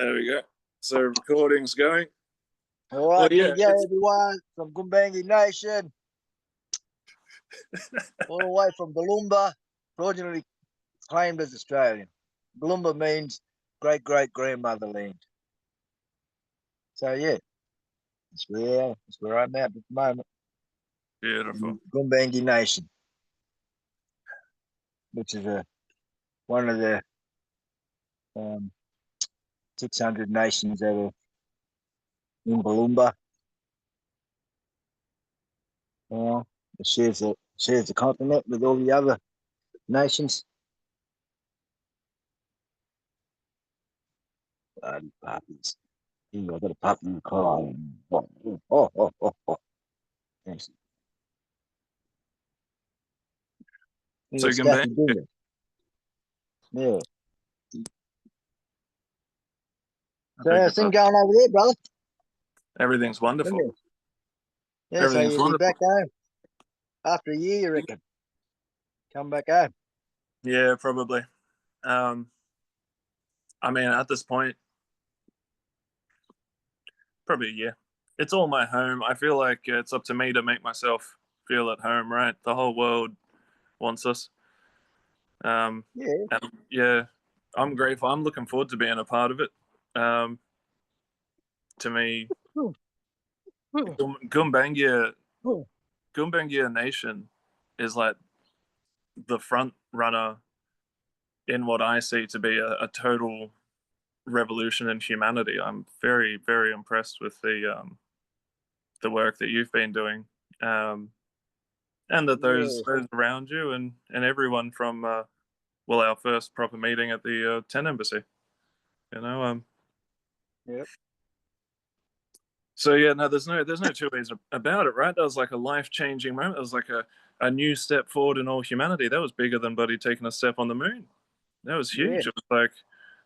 There we go. So recording's going. All right, Well, yeah, everyone from Gumbaji Nation, all the way from Balumba, fraudulently claimed as Australian. Balumba means great-great-grandmother land. So yeah, that's where I'm at the moment. beautiful. Gumbaji Nation, which is one of the 600 nations that are in Balumba. It shares the continent with all the other nations. Puppies. I got a puppy in the car. Oh. Yes. So It's Gumbaji, yeah. So how's things going over there, brother? everything's wonderful. Yeah, so you'll be back home after a year, you reckon? Come back home. Yeah, probably. I mean, at this point, probably a year. It's all my home. I feel like it's up to me to make myself feel at home, right? The whole world wants us. Yeah. And yeah, I'm grateful. I'm looking forward to being a part of it. To me, Gumbaynggirr Nation is like the front runner in what I see to be a total revolution in humanity. I'm very, very impressed with the work that you've been doing, and that those around you and everyone from our first proper meeting at the 10 embassy. Yep. So yeah, no, there's no two ways about it, right? That was like a life-changing moment. It was like a new step forward in all humanity. That was bigger than Buddy taking a step on the moon. That was huge. Yeah. It was like,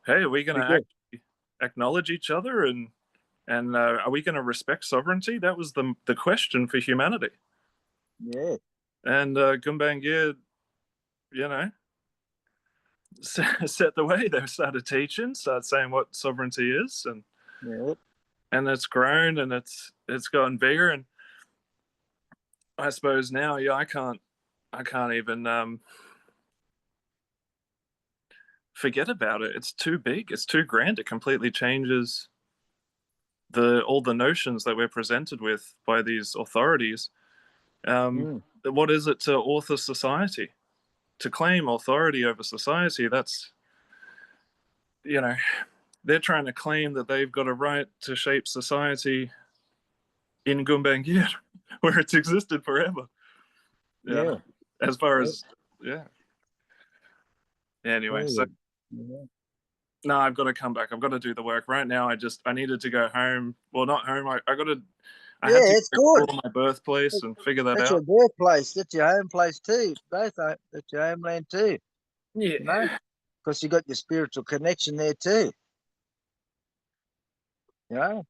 hey, are we going to actually acknowledge each other and are we going to respect sovereignty? That was the question for humanity. Yeah. And Gumbaynggirr, set the way. They started teaching, started saying what sovereignty is, and it's grown and it's gotten bigger. And I suppose now, yeah, I can't even forget about it. It's too big. It's too grand. It completely changes all the notions that we're presented with by these authorities. What is it to author society? To claim authority over society, that's, they're trying to claim that they've got a right to shape society in Gumbaynggirr, where it's existed forever. Yeah. As far as, Anyway, so no, I've got to come back. I've got to do the work right now. I needed to go home. Well, not home. I had to go to my birthplace and figure that that's out. That's your birthplace. That's your home place too. Both are. That's your homeland too. Yeah. Because you got your spiritual connection there too. You're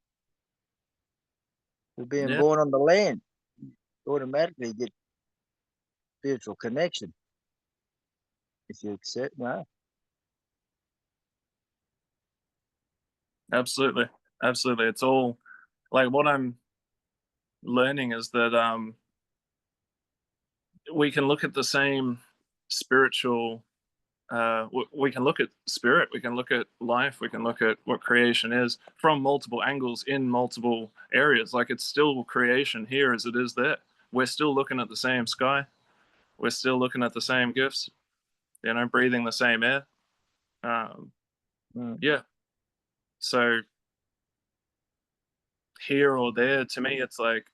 being born on the land. You automatically get spiritual connection if you accept. Absolutely. It's all like what I'm learning is that we can look at the same spiritual. We can look at spirit, we can look at life, we can look at what creation is from multiple angles in multiple areas. Like it's still creation here as it is there. We're still looking at the same sky. We're still looking at the same gifts, breathing the same air. Yeah. So here or there, to me, it's like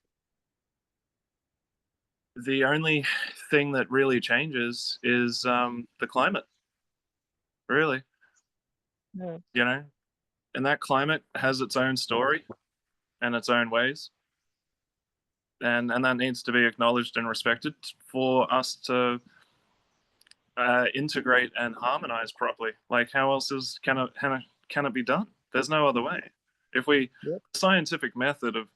the only thing that really changes is the climate, really. And that climate has its own story and its own ways. And that needs to be acknowledged and respected for us to integrate and harmonize properly. Like how else can it be done? There's no other way. If the scientific method of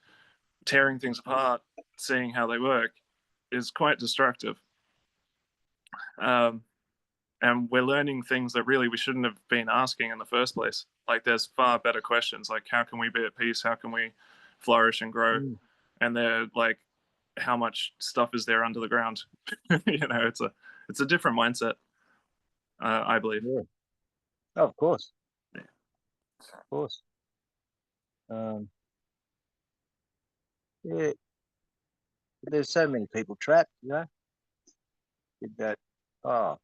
tearing things apart, seeing how they work, is quite destructive. and we're learning things that really we shouldn't have been asking in the first place. Like there's far better questions, like how can we be at peace, how can we flourish and grow, Mm, and they're like how much stuff is there under the ground. It's a different mindset, I believe. yeah. Oh, of course. Um, yeah, there's so many people trapped, with that. Oh,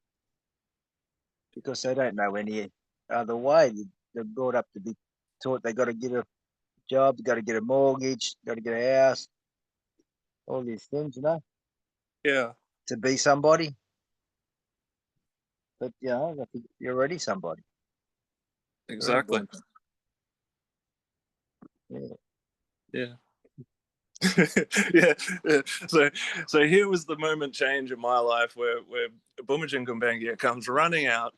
because they don't know any other way. They're brought up to be taught they got to get a job, they got to get a mortgage, got to get a house, all these things, Yeah, to be somebody. But I think you're already somebody. You're already exactly. born. Yeah. Yeah. Yeah, yeah. So here was the moment change in my life where Bumajin Gumbengia comes running out,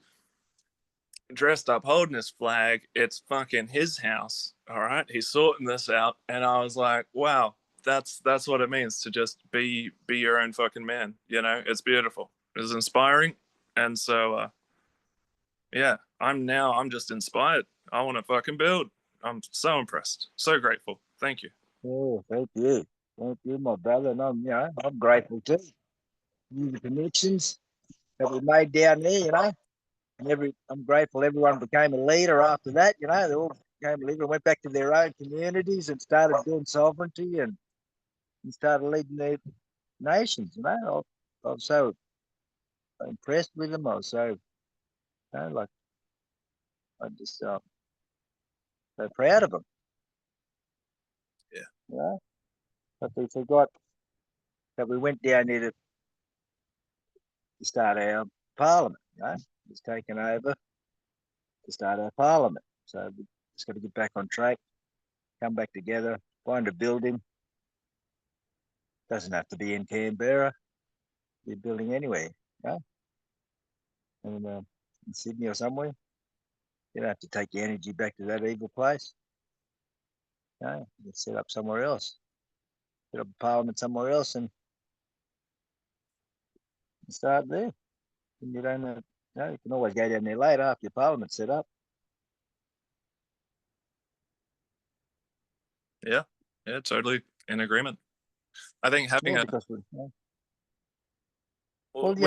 dressed up, holding his flag. It's fucking his house. All right, he's sorting this out, and I was like, wow, that's what it means to just be your own fucking man. It's beautiful. It's inspiring, and so yeah, I'm just inspired. I want to fucking build. I'm so impressed, so grateful. Thank you. Oh, thank you. Thank you, my brother. And I'm grateful too. The connections that we made down there, and I'm grateful everyone became a leader after that, they all became a leader and went back to their own communities and started doing sovereignty and started leading their nations, I was so impressed with them. I was so, like, I just, so proud of them, Yeah, you know, but we forgot that we went down there to start our parliament, it's taken over to start our parliament. So we just got to get back on track, come back together, find a building. Doesn't have to be in Canberra. Be building anywhere, yeah, and in Sydney or somewhere. You don't have to take your energy back to that evil place. You set up somewhere else. Set up a parliament somewhere else and start there. And you don't, you can always go down there later after your parliament's set up. yeah, yeah. Totally in agreement. I think having Yeah, a because well, well, they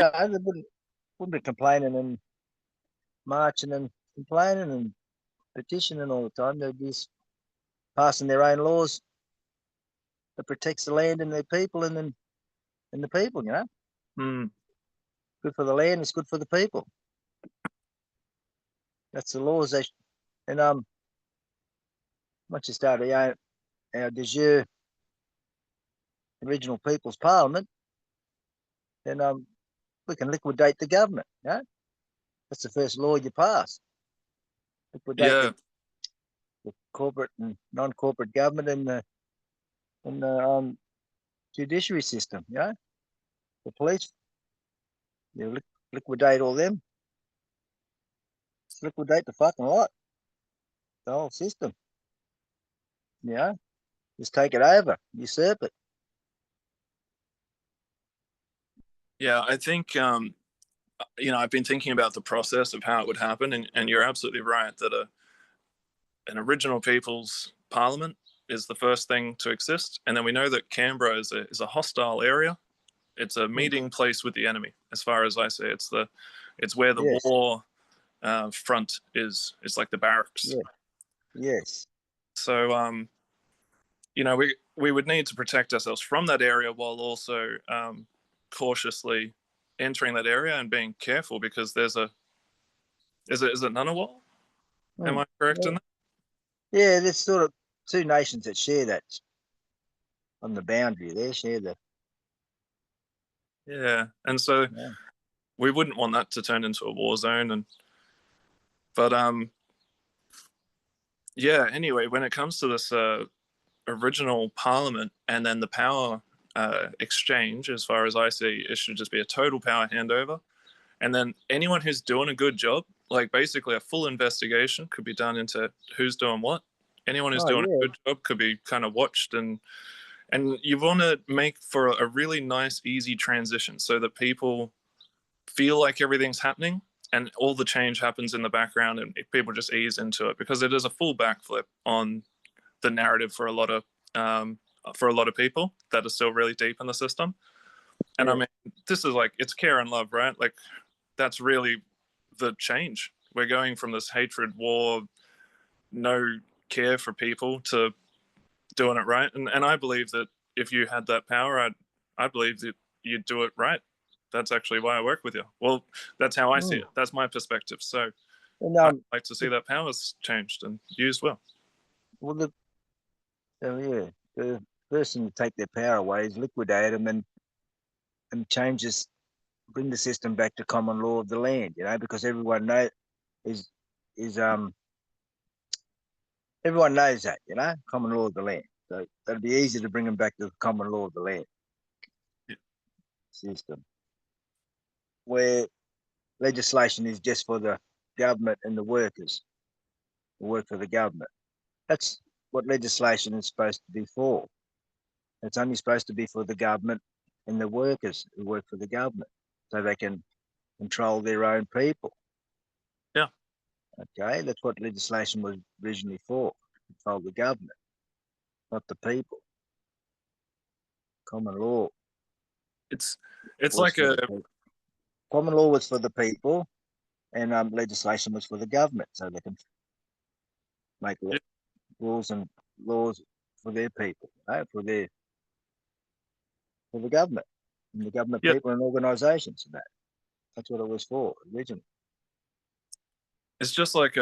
wouldn't be complaining and marching and complaining and petitioning all the time. They're just passing their own laws that protects the land and their people and the people. hmm, Good for the land. It's good for the people. That's the laws. And once you start our de jure Original People's Parliament, then we can liquidate the government. That's the first law you pass. Liquidate yeah, the corporate and non-corporate government and the judiciary system. The police. You liquidate all them. Liquidate the fucking lot. The whole system. Yeah. Just take it over. Usurp it. yeah. I think I've been thinking about the process of how it would happen, and you're absolutely right that an Original People's Parliament is the first thing to exist, and then we know that Canberra is a hostile area. It's a Hmm. meeting place with the enemy, as far as I see. It's where the Yes. war front is. It's like the barracks. Yeah. Yes. So we would need to protect ourselves from that area while also cautiously entering that area and being careful because there's a is it Ngunnawal? Hmm. Am I correct Yeah. in that? Yeah. There's sort of two nations that share that on the boundary. They share the. Yeah, and so Yeah. we wouldn't want that to turn into a war zone. But yeah. Anyway, when it comes to this original parliament and then the power exchange, as far as I see, it should just be a total power handover. And then anyone who's doing a good job, like basically a full investigation could be done into who's doing what. Anyone who's Oh doing a yeah. good job could be kind of watched, and you want to make for a really nice, easy transition so that people feel like everything's happening and all the change happens in the background, and people just ease into it because it is a full backflip on the narrative um, for a lot of people that are still really deep in the system. And Yeah. I mean, this is like, it's care and love, right? Like, that's really the change. We're going from this hatred, war, no care for people to doing it right. And I believe that if you had that power, I believe that you'd do it right. That's actually why I work with you. Well, that's how I see Mm. it. That's my perspective. So And I'd like to see that power's changed and used well. well, yeah, the person to take their power away is liquidate them and changes, bring the system back to common law of the land. You know, because is is everyone knows that. You know, common law of the land. So that'd be easy to bring them back to the common law of the land Yeah. system, where legislation is just for the government and the workers who work for the government. That's what legislation is supposed to be for. It's only supposed to be for the government and the workers who work for the government, so they can control their own people. Yeah. Okay, that's what legislation was originally for, to control the government, not the people. Common law It's was like for a the people. Common law was for the people, and legislation was for the government, so they can make rules and laws for their people, right? For the government, and the government yeah. people and organisations. And that's what it was for originally. It's like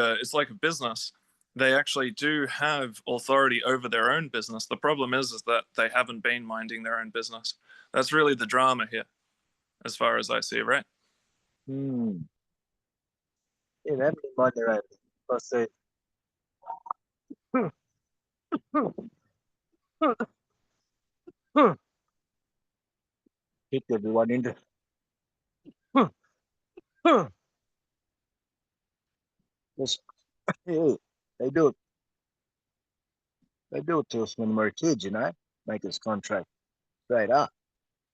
a business. They actually do have authority over their own business. The problem is that they haven't been minding their own business. That's really the drama here, as far as I see, right? Hmm. Yeah, they haven't been mind their own. Because they kicked everyone into. Just, yeah, they do it. They do it to us when we're kids, you know. Make us contract straight up.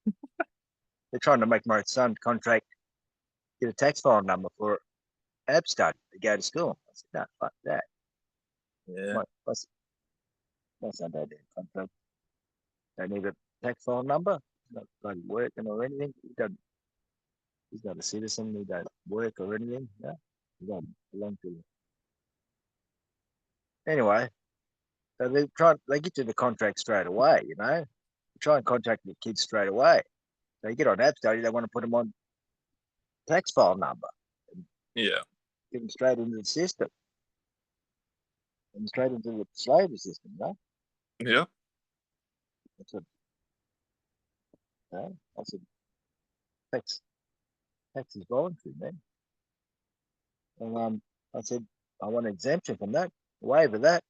They're trying to make my son contract, get a tax file number for ab study to go to school. I said, no, fuck that. Yeah. My son don't need a contract. Don't need a tax file number. He's not bloody working or anything. He's not a citizen. He don't work or anything. No, he don't belong to you. Anyway, so they get you the contract straight away, you know. Try and contact the kids straight away. They get on app study, they want to put them on tax file number and Yeah. get them straight into the system and straight into the slavery system, you know. Yeah. That's what, you know, I said, tax is voluntary, man. And I said, I want an exemption from that, waiver that.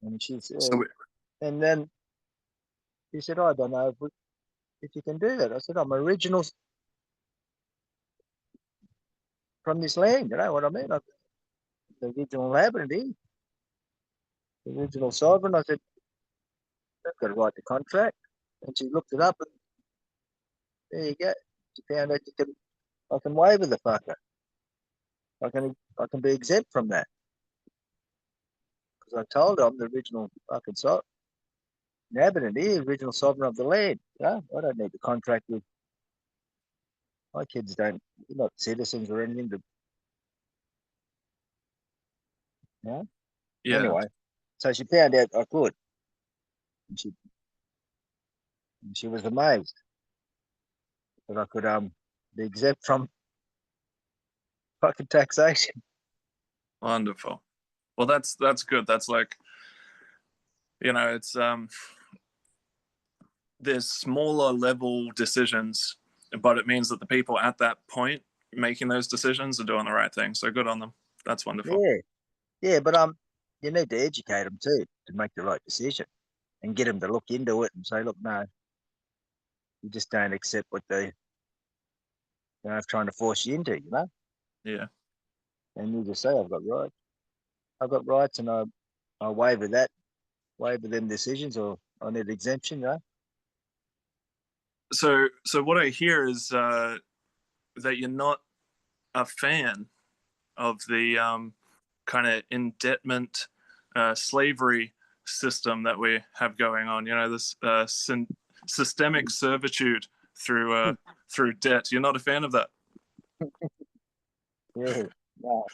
And she So said, and then she said, I don't know if you can do that. I said, I'm original from this land, you know what I mean? I'm the original inhabitant here, the original sovereign. I said, I've got to write the contract. And she looked it up and there you go. She found out I can waiver the fucker. I can be exempt from that. Because I told her I'm the original fucking inhabitant here, original sovereign of the land. You know? I don't need to contract with my kids don't they're not citizens or anything to you know. yeah. Anyway. So she found out I could. And she was amazed that I could be exempt from fucking taxation. Wonderful. Well, that's good. That's like, it's there's smaller level decisions, but it means that the people at that point making those decisions are doing the right thing. So good on them. That's wonderful. Yeah. Yeah, but you need to educate them too to make the right decision and get them to look into it and say, look, no, you just don't accept what they trying to force you into, you know? Yeah. And you just say, I've got rights. I've got rights and I waiver that, waiver them decisions or I need exemption, you know? So what I hear is that you're not a fan of the kind of indebtment slavery system that we have going on. You know, this systemic servitude through debt. You're not a fan of that. Yeah. No.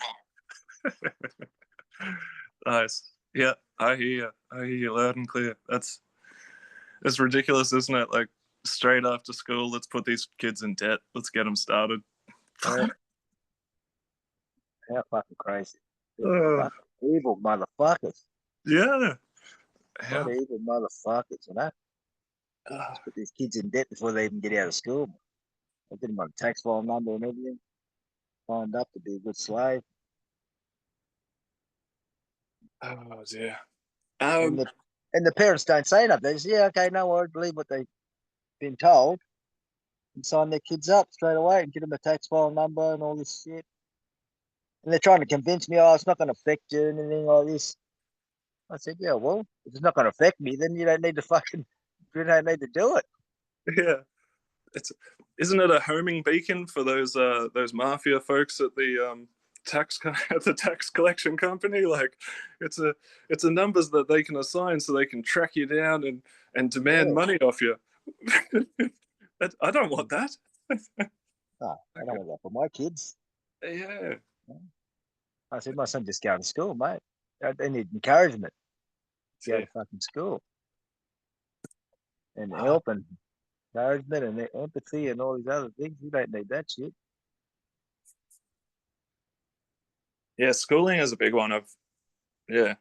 Nice. Yeah, I hear you. I hear you loud and clear. That's ridiculous, isn't it? Like straight after school, let's put these kids in debt. Let's get them started. Yeah. How fucking crazy. Uh, Fucking evil motherfuckers. yeah. What How, evil motherfuckers, you know? uh, Let's put these kids in debt before they even get out of school. They get them on a tax file number and everything. Signed up to be a good slave. oh dear. And Um, the parents don't say nothing. They say, yeah, okay, no worries, believe what they've been told and sign their kids up straight away and get them a tax file number and all this shit. And they're trying to convince me, oh, it's not going to affect you or anything like this. I said, yeah, well, if it's not going to affect me, then you don't need to do it. yeah. It's isn't it a homing beacon for those mafia folks at the tax at the tax collection company? Like, it's a numbers that they can assign so they can track you down and demand Yeah. money off you. I don't want that. No, I don't Okay. want that for my kids. Yeah. I said, my son just going to school, mate. They need encouragement to go Yeah. to fucking school and Ah, help and encouragement and empathy and all these other things. You don't need that shit. yeah. Schooling is a big one. Yeah.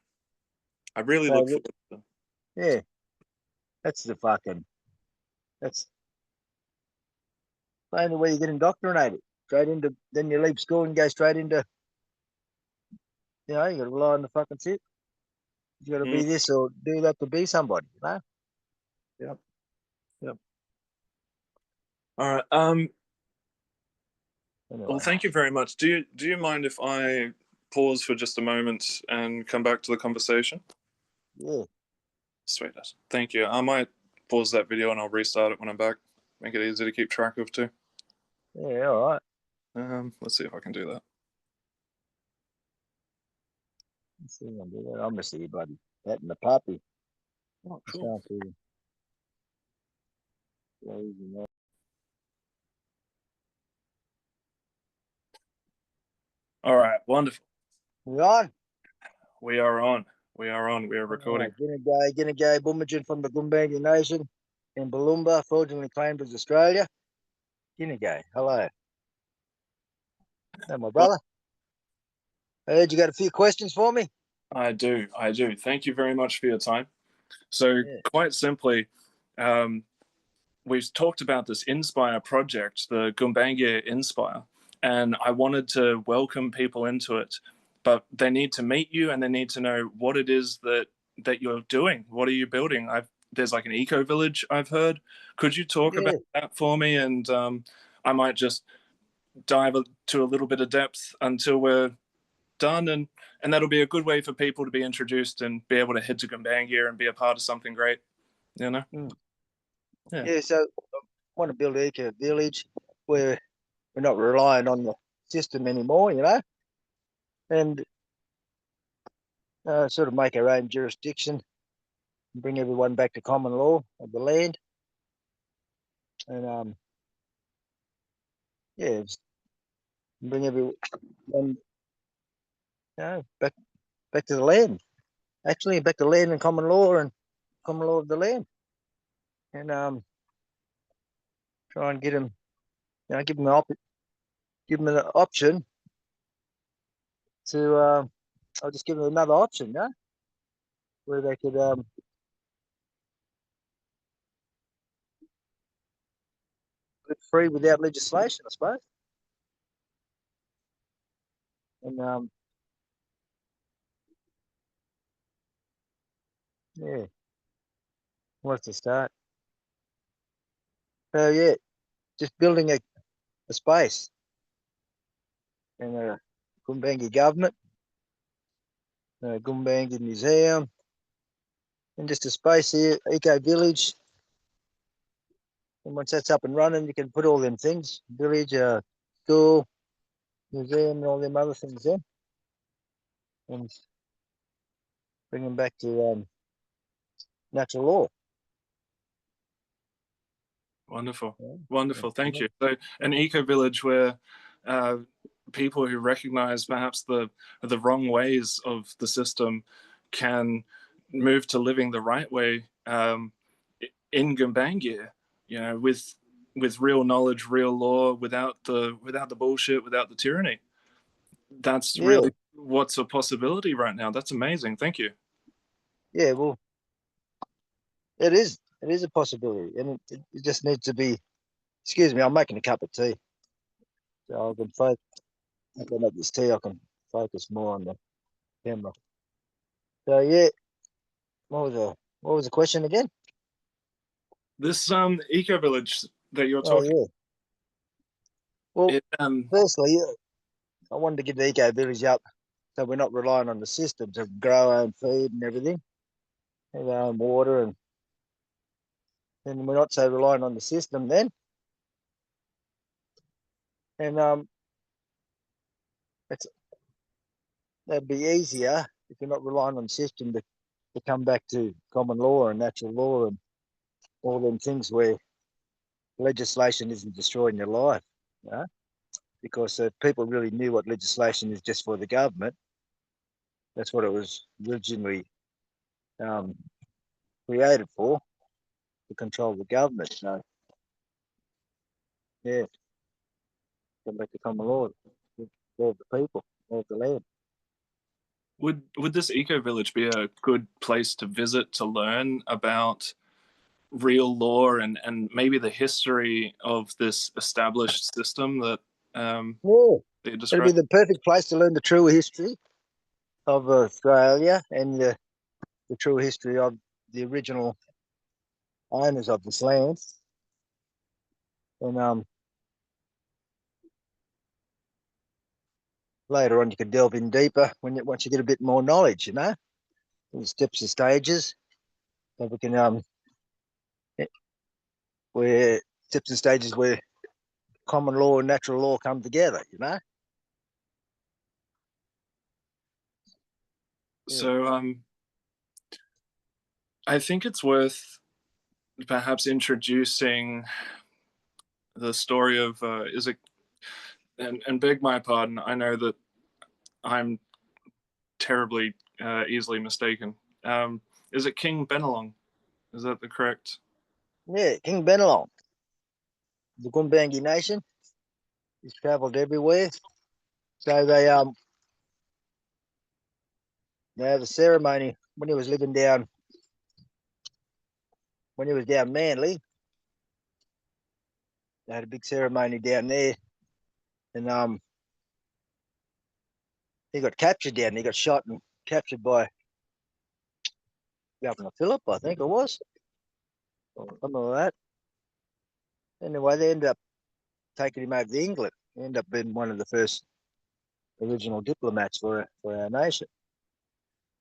I really look So, forward to. yeah, that's the fucking, that's the only way you get indoctrinated. Straight into, then you leave school and go straight into, you know, you got to rely on the fucking shit. You got to Mm, be this or do that to be somebody, you know? yep. Yep. All right. Well, Anyway, thank you very much. Do you mind if I pause for just a moment and come back to the conversation? yeah, Sweet. Thank you. I might pause that video and I'll restart it when I'm back. Make it easy to keep track of too. yeah, all right. Let's see if I can do that. Let's see, I'm gonna see you, buddy. That and the puppy. Oh, It's cool. going to crazy, man. All right. Wonderful. We on? We are on. We are on. We are All recording. right, G'day, Bumajin from the Gumbaynggirr Nation in Balumba, fraudulently claimed as Australia. G'day, hello. Hey, my Well, brother. I heard you got a few questions for me. I do. I do. Thank you very much for your time. So, Yeah, quite simply, um, we've talked about this Inspire project, the Gumbaynggirr Inspire, and I wanted to welcome people into it, but they need to meet you and they need to know what it is that you're doing. What are you building? There's like an eco village I've heard. Could you talk about yeah, that for me? And I might just dive to a little bit of depth until we're done, and that'll be a good way for people to be introduced and be able to head to Gumbaynggirr and be a part of something great. You know? mm. Yeah. Yeah. So I want to build an eco village where we're not relying on the system anymore, you know, and sort of make our own jurisdiction and bring everyone back to common law of the land. And yeah, bring everyone back to the land. Actually, back to land and common law and common law of the land, and try and get them, give them an option to. I'll just give them another option, yeah, where they could live free without legislation, I suppose. And yeah, what's to start? So yeah, just building a space and a Gumbaynggirr government, a Gumbaynggirr museum, and just a space here, eco village, And once that's up and running, you can put all them things, village, school, museum, and all them other things in, and bring them back to natural law. Wonderful, Yeah. wonderful. Thank you. So, an eco village where uh, people who recognise perhaps the wrong ways of the system can move to living the right way in Gumbaynggirr. You know, with real knowledge, real law, without the bullshit, without the tyranny. That's Yeah, really what's a possibility right now. That's amazing. Thank you. yeah. Well, it is. It is a possibility, and it just needs to be. Excuse me, I'm making a cup of tea, so I can focus. I can make this tea. I can focus more on the camera. So yeah, what was the question again? This eco village that you're Oh talking, yeah. Well, it firstly, I wanted to give the eco village up, so we're not relying on the system to grow our own food and everything, have our own water, and we're not so reliant on the system then. And it's that'd be easier if you're not relying on the system to come back to common law and natural law and all them things where legislation isn't destroying your life. You know? Because if people really knew what legislation is just for the government, that's what it was originally um, created for, to control the government. So yeah, come back to common law, law of the people, law of the land. would this eco village be a good place to visit to learn about real law and maybe the history of this established system Yeah, that you it'll be described? the perfect place to learn the true history of Australia and the true history of the original owners of this land. And later on, you could delve in deeper once you get a bit more knowledge. The steps and stages. So we can where steps and stages where common law and natural law come together. Yeah. So I think it's worth perhaps introducing the story of is it and beg my pardon. I know that I'm terribly easily mistaken. Is it King Benelong? Is that the correct? Yeah, King Benelong, the Gumbaynggirr Nation, he's travelled everywhere. So they have a ceremony when he was living down when he was down Manly. They had a big ceremony down there, and he got captured down. He got shot and captured by Governor Phillip, I think it was, or something like that. Anyway, they ended up taking him over to England. He ended up being one of the first original diplomats for our nation.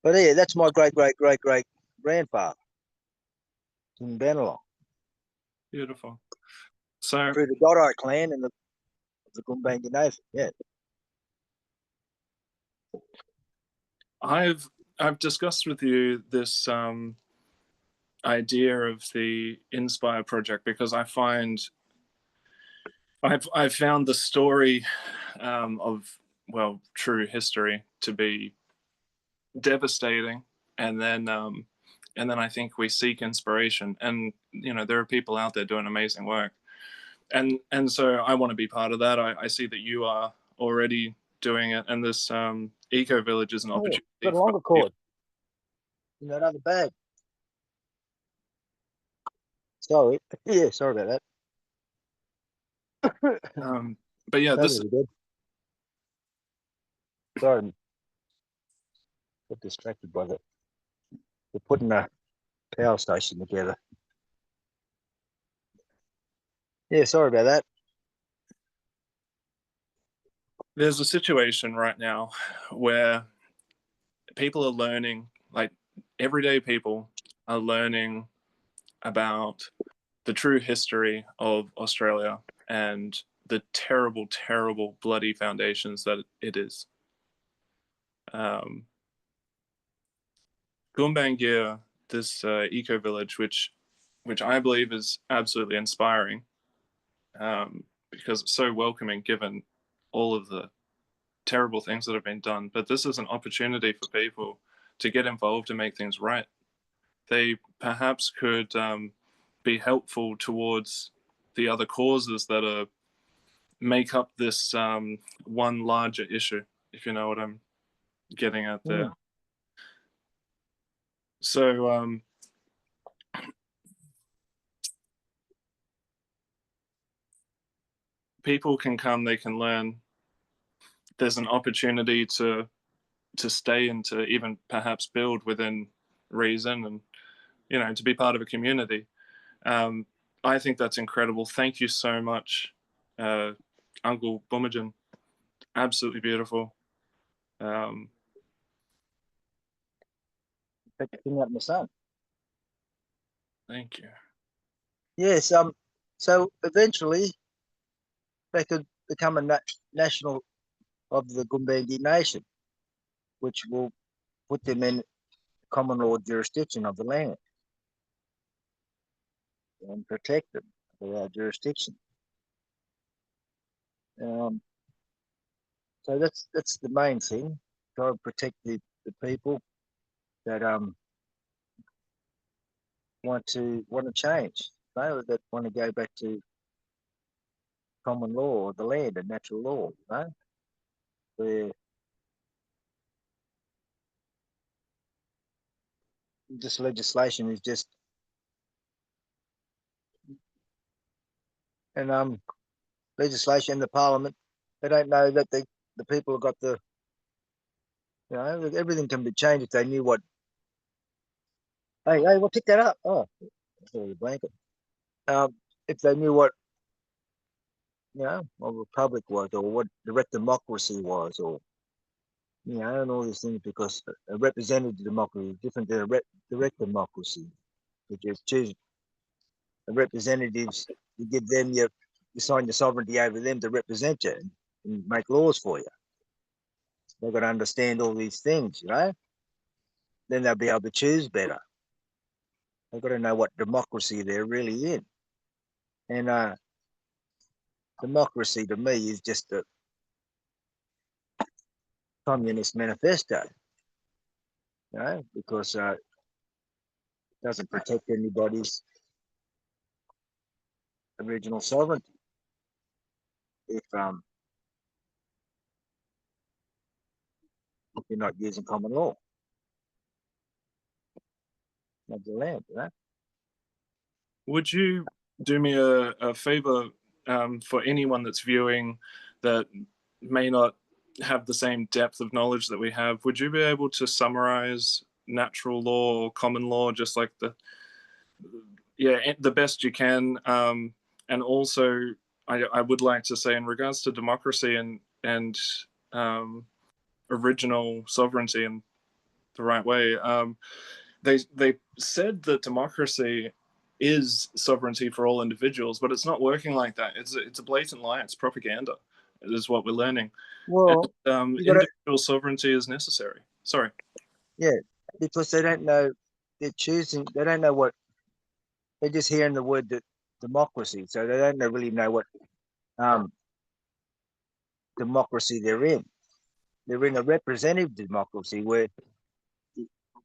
But yeah, that's my great grandfather, King Benelong, Beautiful. So through the Doddo clan and the Gumbaynggirr Nation. Yeah. I've discussed with you this idea of the Inspire project because I've found the story of true history to be devastating, and then I think we seek inspiration, and there are people out there doing amazing work, and so I want to be part of that. I see that you are already doing it, and this eco village is an Oh, opportunity got a for longer cord in that other bag. Sorry. Yeah, sorry about that. but yeah, That this was good. Sorry, got distracted by that. We're putting a power station together. Yeah, sorry about that. there's a situation right now where people are learning, like everyday people are learning about the true history of Australia and the terrible, terrible, bloody foundations that it is. Gumbangir, this eco village, which I believe is absolutely inspiring, because it's so welcoming given all of the terrible things that have been done. But this is an opportunity for people to get involved and make things right. They perhaps could be helpful towards the other causes that are make up this one larger issue, if you know what I'm getting at there. Mm. So people can come, they can learn. There's an opportunity to stay and to even perhaps build within reason, and to be part of a community. Um, I think that's incredible. Thank you so much, uh, Uncle Bumajin. Absolutely beautiful. Um, Picking up my son. Thank you. Yes. So eventually they could become a national of the Gumbaynggirr Nation, which will put them in common law jurisdiction of the land and protect them for our jurisdiction. Um, so that's the main thing. Try to protect the people that want to change. That want to go back to common law, or the land and natural law. Where this legislation is just and legislation in the parliament. They don't know that the people have got the everything can be changed if they knew what. Hey, we'll pick that up. Oh, sorry, the blanket. If they knew what what republic was, or what direct democracy was, or and all these things, because a representative democracy is different than a direct democracy. You just choose representatives, you give them you sign your sovereignty over them to represent you and make laws for you. They've got to understand all these things, Then they'll be able to choose better. They've got to know what democracy they're really in. And democracy to me is just a communist manifesto, because it doesn't protect anybody's original sovereignty if you're not using common law of the land. Would you do me a favor, for anyone that's viewing that may not have the same depth of knowledge that we have? Would you be able to summarize natural law or common law, just like the best you can? And also, I would like to say, in regards to democracy and original sovereignty in the right way, they said that democracy is sovereignty for all individuals, but it's not working like that. It's a blatant lie. It's propaganda. It is what we're learning. Well, And you got to, individual sovereignty is necessary. Sorry. yeah, because they don't know, they're choosing, they don't know what, they're just hearing the word democracy, so they don't really know what democracy they're in. They're in a representative democracy where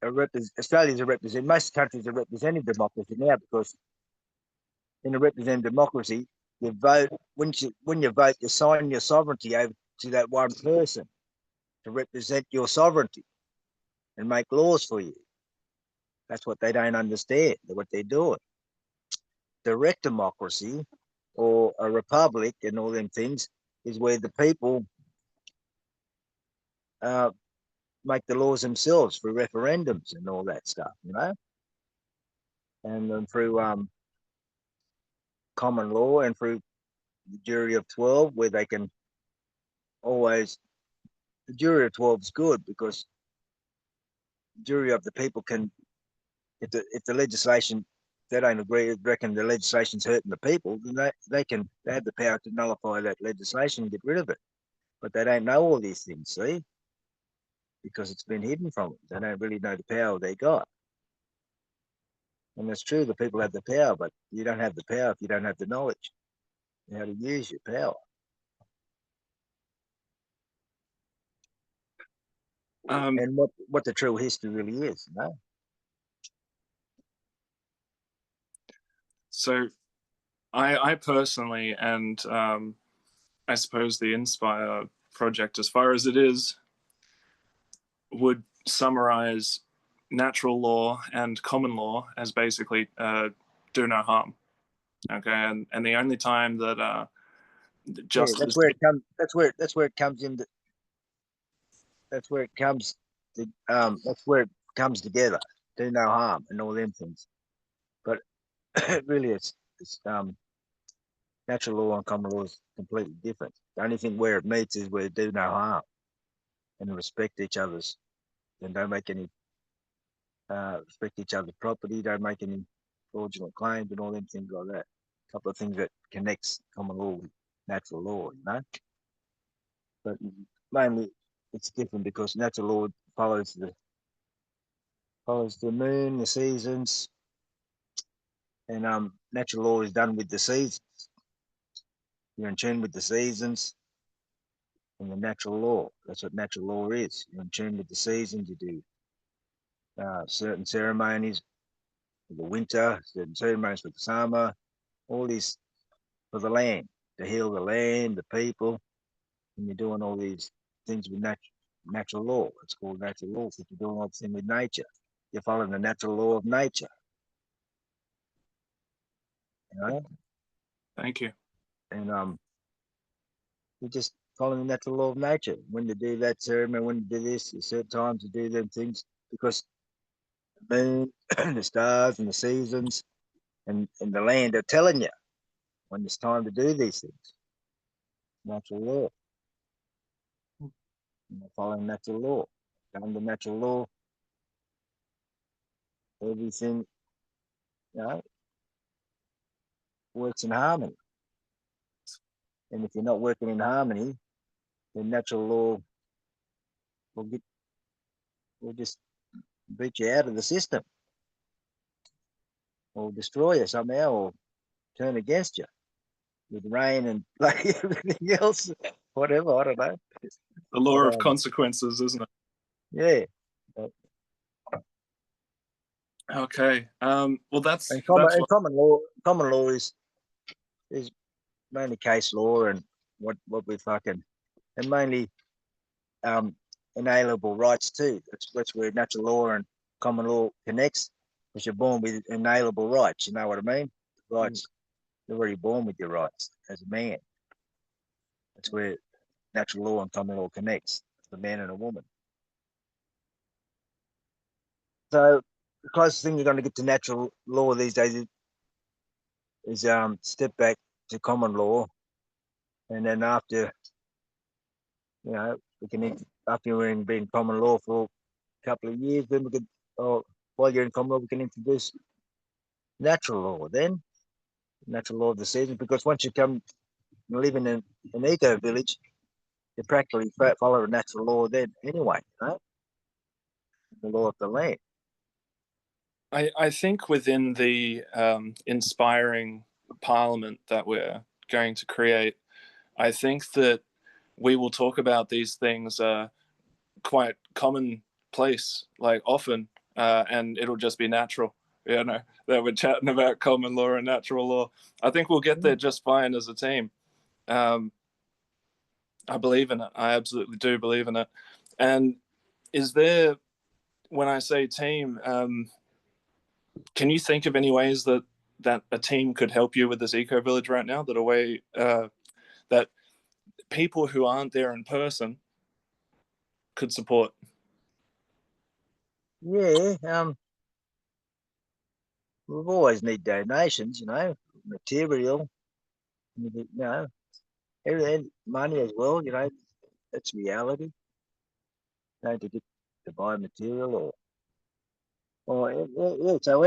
Australia's a representative, most countries are representative democracy now, because in a representative democracy, you vote, when you vote, you sign your sovereignty over to that one person to represent your sovereignty and make laws for you. That's what they don't understand, what they're doing. Direct democracy or a republic and all them things is where the people make the laws themselves through referendums and all that stuff, and then through common law and through the jury of 12, where they can always, the jury of 12 is good, because the jury of the people can, if the legislation they don't agree, reckon the legislation's hurting the people, then they have the power to nullify that legislation and get rid of it. But they don't know all these things, see, because it's been hidden from them. They don't really know the power they got. And that's true, the people have the power, but you don't have the power if you don't have the knowledge how to use your power. And what the true history really is, you know? So I personally, and I suppose the Inspire project, as far as it is, would summarize natural law and common law as basically do no harm. Okay, and the only time that Yeah, justice, that's where it comes into. That's where it comes. That's where it comes together. Do no harm and all them things. But really, it's natural law and common law is completely different. The only thing where it meets is where do no harm and respect each other's, and don't make any respect each other's property, don't make any fraudulent claims and all them things like that. A couple of things that connects common law with natural law, you know. But mainly, it's different because natural law follows the moon, the seasons, and natural law is done with the seasons. You're in tune with the seasons and the natural law. That's what natural law is. You're in tune with the seasons. You do certain ceremonies for the winter, certain ceremonies for the summer, all these for the land, to heal the land, the people, and you're doing all these things with natural law. It's called natural law because you're doing all the things with nature. You're following the natural law of nature. You know? thank you. And you're just following the natural law of nature. When to do that ceremony, when to do this, at certain times to do them things, because the moon, the stars, and the seasons, and the land are telling you when it's time to do these things. Natural law. You're following natural law. Under natural law, everything, you know, works in harmony. And if you're not working in harmony, then natural law will just beat you out of the system, or destroy you somehow, or turn against you with rain and like everything else, whatever. I don't know. The law But, of consequences, isn't it? yeah. But, Okay. Well, that's and that's what. common law is mainly case law and what we fucking, and mainly um inalienable rights too. That's where natural law and common law connects, because you're born with inalienable rights. You know what I mean? Rights. You're already born with your rights as a man. That's where natural law and common law connects, the man and a woman. So the closest thing you're going to get to natural law these days is step back to common law, and then after, you know, we can, after you're in being common law for a couple of years, then we could, or while you're in common law, we can introduce natural law. Then natural law of the season, because once you come and live in an eco village, you practically follow the natural law then anyway, you know, the law of the land. I think within the inspiring parliament that we're going to create, I think that we will talk about these things quite commonplace, like often, and it'll just be natural. You know, that we're chatting about common law and natural law. I think we'll get there just fine as a team. I believe in it. I absolutely do believe in it. And is there, when I say team, can you think of any ways that a team could help you with this eco village right now? That a way that people who aren't there in person could support? Yeah, we've always need donations, you know, material, you know, everything, money as well, you know, that's reality. You know, to get to buy material or yeah, so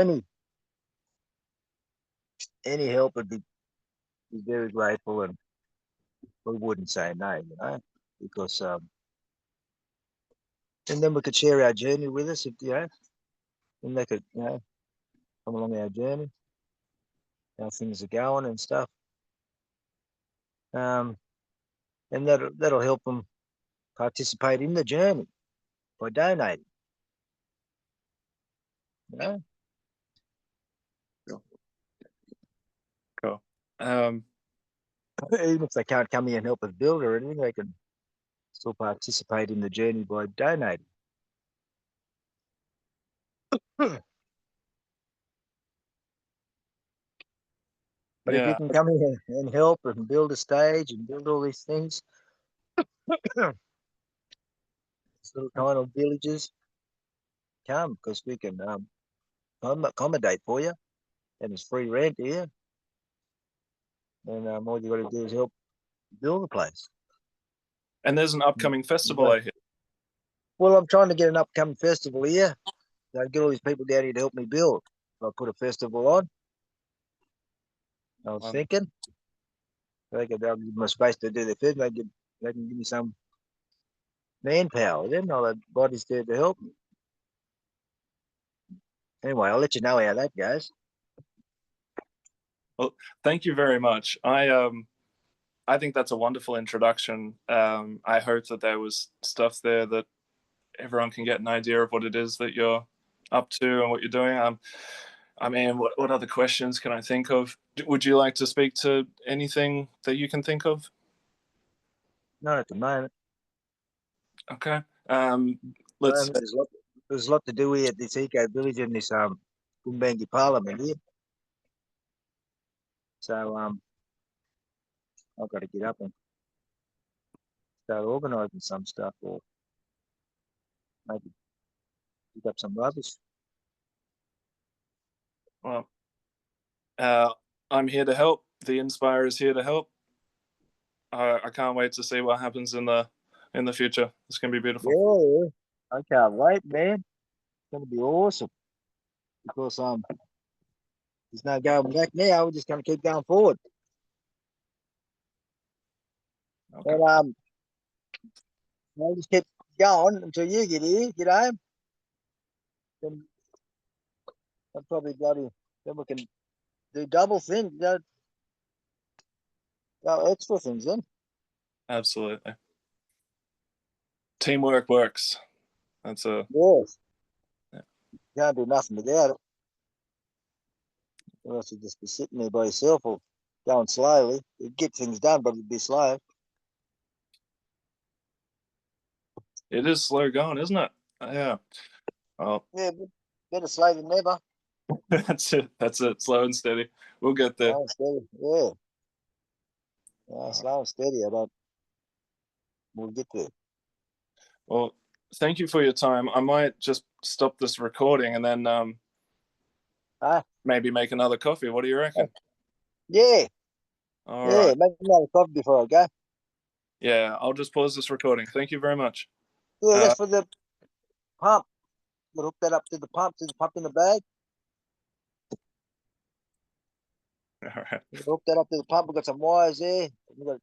any help would be very grateful, and we wouldn't say no, because and then we could share our journey with us, if and they could come along our journey, how things are going and stuff. And that'll help them participate in the journey by donating. Cool. Even if they can't come here and help us build or anything, they can still participate in the journey by donating. But if you Yeah, can come here and help and build a stage and build all these things, these little tiny villages, come, because we can accommodate for you, and it's free rent here. And all you got to do is help build the place. and there's an upcoming festival, I hear. Well, I'm trying to get an upcoming festival here. So get all these people down here to help me build. So I put a festival on. I was thinking they'll give me space to do their thing. They can give me some manpower. Then I'll have bodies there to help me. Anyway, I'll let you know how that goes. Well, thank you very much. I think that's a wonderful introduction. I hope that there was stuff there that everyone can get an idea of what it is that you're up to and what you're doing. I mean, what other questions can I think of? Would you like to speak to anything that you can think of? Not at the moment. Okay. Let's. There's a lot to do here at this eco village in this Bumajin Parliament here. So I've got to get up and start organising some stuff, or maybe pick up some rubbish. Well, I'm here to help. The Inspire is here to help. I can't wait to see what happens in the future. It's gonna be beautiful. Yeah, I can't wait, man. It's gonna be awesome, because there's no going back now. We're just gonna keep going forward. Okay. And I'll just keep going until you get here, get home. Then I'll probably then we can do double things, go extra things then. Absolutely. Teamwork works. That's Yes. Yeah. Can't do nothing without it. Or else you'd just be sitting there by yourself or going slowly. You'd get things done, but it'd be slow. It is slow going, isn't it? Yeah. Well, Yeah, better slow than never. that's it. That's it. Slow and steady. We'll get there. Slow and steady. Yeah. Slow and steady. We'll get there. Well, thank you for your time. I might just stop this recording and then maybe make another coffee. What do you reckon? Yeah. All right. Make another coffee before I go. Yeah, I'll just pause this recording. Thank you very much. Yeah, that's for the pump. We'll hook that up to the pump in the bag. All right. We'll hook that up to the pump. We've got some wires there. We've got